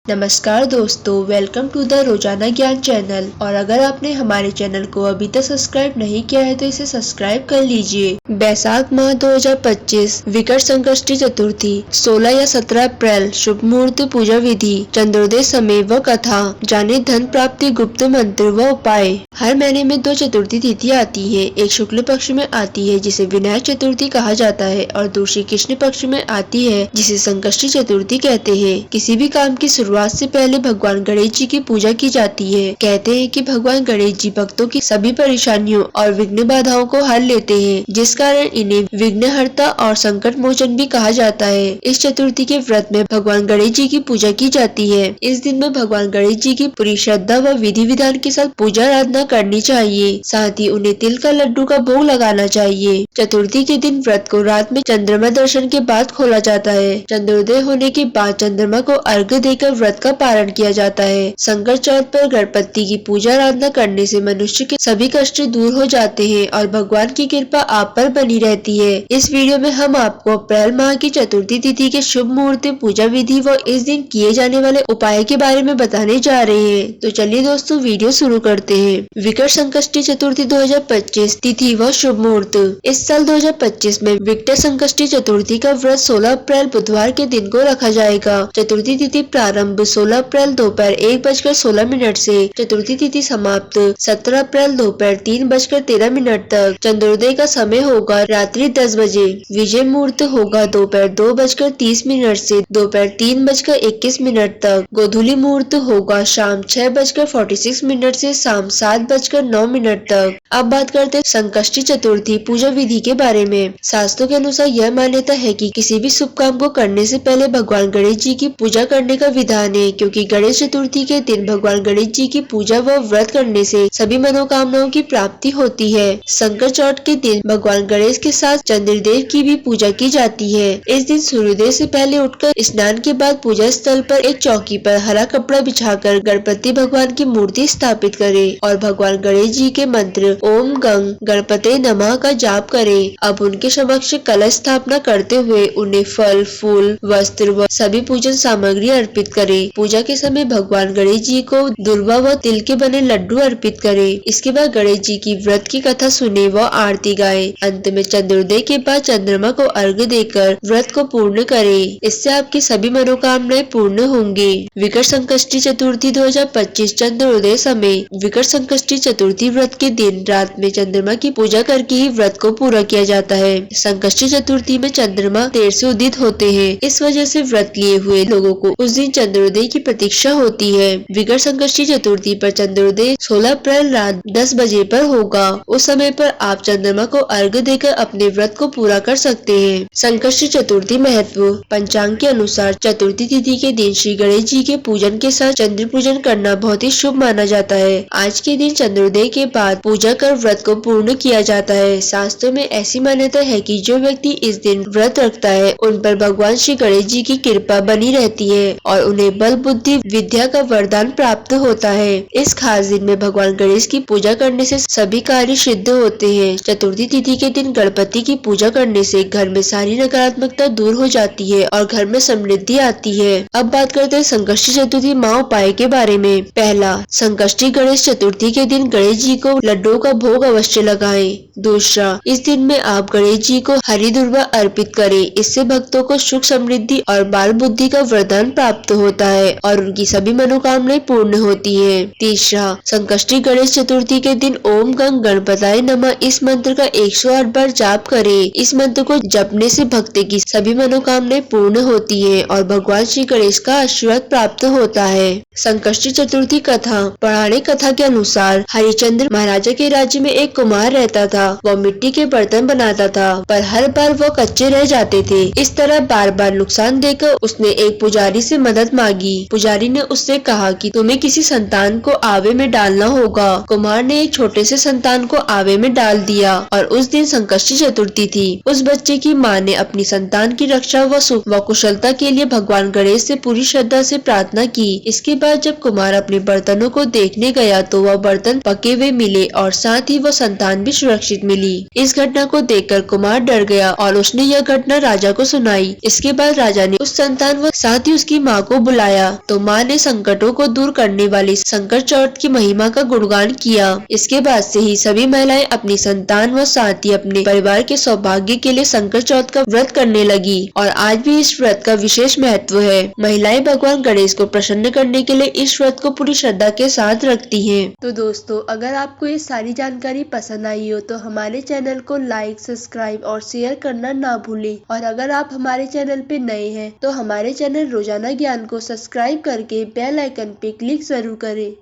नमस्कार दोस्तों, welcome to the रोजाना ज्ञान चैनल। और अगर आपने हमारे चैनल को अभी तक सब्सक्राइब नहीं किया है तो इसे सब्सक्राइब कर लीजिए। बैसाख माह 2025 विकट संकष्टी चतुर्थी 16 या 17 अप्रैल शुभ मुहूर्त पूजा विधि चंद्रोदय समय व कथा। जाने धन प्राप्ति गुप्त मंत्र व उपाय। हर महीने में 2 चतुर्थी तिथि आती है। एक शुक्ल पक्ष में आती है जिसे विनायक चतुर्थी कहा जाता है और दूसरी कृष्ण पक्ष में आती है जिसे संकष्टी चतुर्थी कहते हैं। किसी भी काम की शुरुआत से पहले भगवान गणेश जी की पूजा की जाती है। कहते हैं कि भगवान गणेश जी भक्तों की सभी परेशानियों और विघ्न बाधाओं को हल लेते हैं, जिस कारण इन्हें विघ्नहर्ता और संकट मोचन भी कहा जाता है। इस चतुर्थी के व्रत में भगवान गणेश जी की पूजा की जाती है। इस दिन में भगवान गणेश जी की पूरी श्रद्धा व विधि विधान के साथ पूजा आराधना करनी चाहिए। साथ ही उन्हें तिल का लड्डू का भोग लगाना चाहिए। चतुर्थी के दिन व्रत को रात में चंद्रमा दर्शन के बाद खोला जाता है। चंद्रोदय होने के बाद चंद्रमा को अर्घ्य देकर व्रत का पारण किया जाता है। संकट चौथ पर गणपति की पूजा आराधना करने से मनुष्य के सभी कष्ट दूर हो जाते हैं और भगवान की कृपा आप पर बनी रहती है। इस वीडियो में हम आपको अप्रैल माह की चतुर्थी तिथि के शुभ मुहूर्त पूजा विधि व इस दिन किए जाने वाले उपाय के बारे में बताने जा रहे हैं। तो चलिए दोस्तों, वीडियो शुरू करते हैं। विकट संकष्टी चतुर्थी 2025 तिथि व शुभ मुहूर्त। इस साल 2025 में विकट संकष्टी चतुर्थी का व्रत 16 अप्रैल बुधवार के दिन को रखा जाएगा। चतुर्थी तिथि प्रारंभ 16 अप्रैल दोपहर 1:16 से, चतुर्थी तिथि समाप्त 17 अप्रैल दोपहर 3:13 तक। चंद्रोदय का समय होगा रात्रि 10 बजे। विजय मुहूर्त होगा दोपहर 2:30 से दोपहर 3:21 तक। गोधूली मुहूर्त होगा शाम 6:46 से शाम 7:09 तक। अब बात करते हैं संकष्टी चतुर्थी पूजा विधि के बारे में। शास्त्रों के अनुसार यह मान्यता है कि किसी भी शुभ काम को करने से पहले भगवान गणेश जी की पूजा करने का विधान है, क्योंकि गणेश चतुर्थी के दिन भगवान गणेश जी की पूजा व व्रत करने से सभी मनोकामनाओं की प्राप्ति होती है। संकट चौथ के दिन भगवान गणेश के साथ चंद्रदेव की भी पूजा की जाती है। इस दिन सूर्योदय से पहले उठकर स्नान के बाद पूजा स्थल पर एक चौकी पर हरा कपड़ा बिछाकर गणपति भगवान की मूर्ति स्थापित करें और भगवान गणेश जी के मंत्र ओम गंग गणपते नमः का जाप करें। अब उनके समक्ष कलश स्थापना करते हुए उन्हें फल, फूल, वस्त्र व सभी पूजन सामग्री अर्पित करें। पूजा के समय भगवान गणेश जी को दुर्वा व तिल के बने लड्डू अर्पित करें। इसके बाद गणेश जी की व्रत की कथा सुने व आरती गाएं। अंत में चंद्रोदय के बाद चंद्रमा को अर्घ्य देकर व्रत को पूर्ण करें। इससे आपकी सभी मनोकामनाएं पूर्ण होंगी। विकट संकष्टी चतुर्थी 2025 चंद्रोदय समय। विकट संकष्टी चतुर्थी व्रत के दिन रात में चंद्रमा की पूजा करके ही व्रत को पूरा किया जाता है। संकष्टी चतुर्थी में चंद्रमा देर से उदित होते हैं, इस वजह से व्रत लिए हुए लोगों को उस दिन चंद्रोदय की प्रतीक्षा होती है। विकट संकष्टी चतुर्थी पर चंद्रोदय 16 अप्रैल रात 10 बजे पर होगा। उस समय पर आप चंद्रमा को अर्घ्य देकर अपने व्रत को पूरा कर सकते हैं। संकष्टी चतुर्थी महत्व। पंचांग के अनुसार चतुर्थी तिथि के दिन श्री गणेश जी के पूजन के साथ चंद्र पूजन करना बहुत ही शुभ माना जाता है। आज के दिन चंद्रोदय के बाद पूजा कर व्रत को पूर्ण किया जाता है। शास्त्रों में ऐसी मान्यता है कि जो व्यक्ति इस दिन व्रत रखता है उन पर भगवान श्री गणेश जी की कृपा बनी रहती है और उन्हें बल, बुद्धि, विद्या का वरदान प्राप्त होता है। इस खास दिन में भगवान गणेश की पूजा करने से सभी कार्य सिद्ध होते हैं। चतुर्थी तिथि के दिन गणपति की पूजा करने से घर में सारी नकारात्मकता दूर हो जाती है और घर में समृद्धि आती है। अब बात करते हैं संकष्टी चतुर्थी माह उपाय के बारे में। पहला, संकष्टी गणेश चतुर्थी के दिन गणेश जी को लड्डू का भोग अवश्य लगाएं। दूसरा, इस दिन में आप गणेश जी को हरी दुर्वा अर्पित करें। इससे भक्तों को सुख, समृद्धि और बाल बुद्धि का वरदान प्राप्त होता है और उनकी सभी मनोकामनाएं पूर्ण होती है। तीसरा, संकष्टी गणेश चतुर्थी के दिन ओम गंग गणपताय नमः इस मंत्र का 108 बार जाप करें। इस मंत्र को जपने से भक्त की सभी मनोकामनाएं पूर्ण होती है और भगवान श्री गणेश का आशीर्वाद प्राप्त होता है। संकष्टी चतुर्थी कथा। पौराणिक कथा के अनुसार हरिश्चंद्र महाराजा के राज्य में एक कुम्हार रहता था। वह मिट्टी के बर्तन बनाता था, पर हर बार वो कच्चे रह जाते थे। इस तरह बार बार नुकसान देकर उसने एक पुजारी से मदद मांगी। पुजारी ने उससे कहा कि तुम्हें किसी संतान को आवे में डालना होगा। कुम्हार ने एक छोटे से संतान को आवे में डाल दिया और उस दिन संकष्टी चतुर्थी थी। उस बच्चे की माँ ने अपनी संतान की रक्षा व सुख व कुशलता के लिए भगवान गणेश से पूरी श्रद्धा से प्रार्थना की। इसके बाद बाद जब कुमार अपने बर्तनों को देखने गया तो वह बर्तन पके हुए मिले और साथ ही वह संतान भी सुरक्षित मिली। इस घटना को देखकर कुमार डर गया और उसने यह घटना राजा को सुनाई। इसके बाद राजा ने उस संतान व साथ ही उसकी माँ को बुलाया तो माँ ने संकटों को दूर करने वाली संकट चौथ की महिमा का गुणगान किया। इसके बाद से ही सभी महिलाएं अपनी संतान व साथ ही अपने परिवार के सौभाग्य के लिए संकट चौथ का व्रत करने लगी और आज भी इस व्रत का विशेष महत्व है। महिलाएं भगवान गणेश को प्रसन्न करने के लिए इस व्रत को पूरी श्रद्धा के साथ रखती हैं। तो दोस्तों, अगर आपको ये सारी जानकारी पसंद आई हो तो हमारे चैनल को लाइक, सब्सक्राइब और शेयर करना ना भूलें। और अगर आप हमारे चैनल पे नए हैं तो हमारे चैनल रोजाना ज्ञान को सब्सक्राइब करके बेल आइकन पे क्लिक जरूर करें।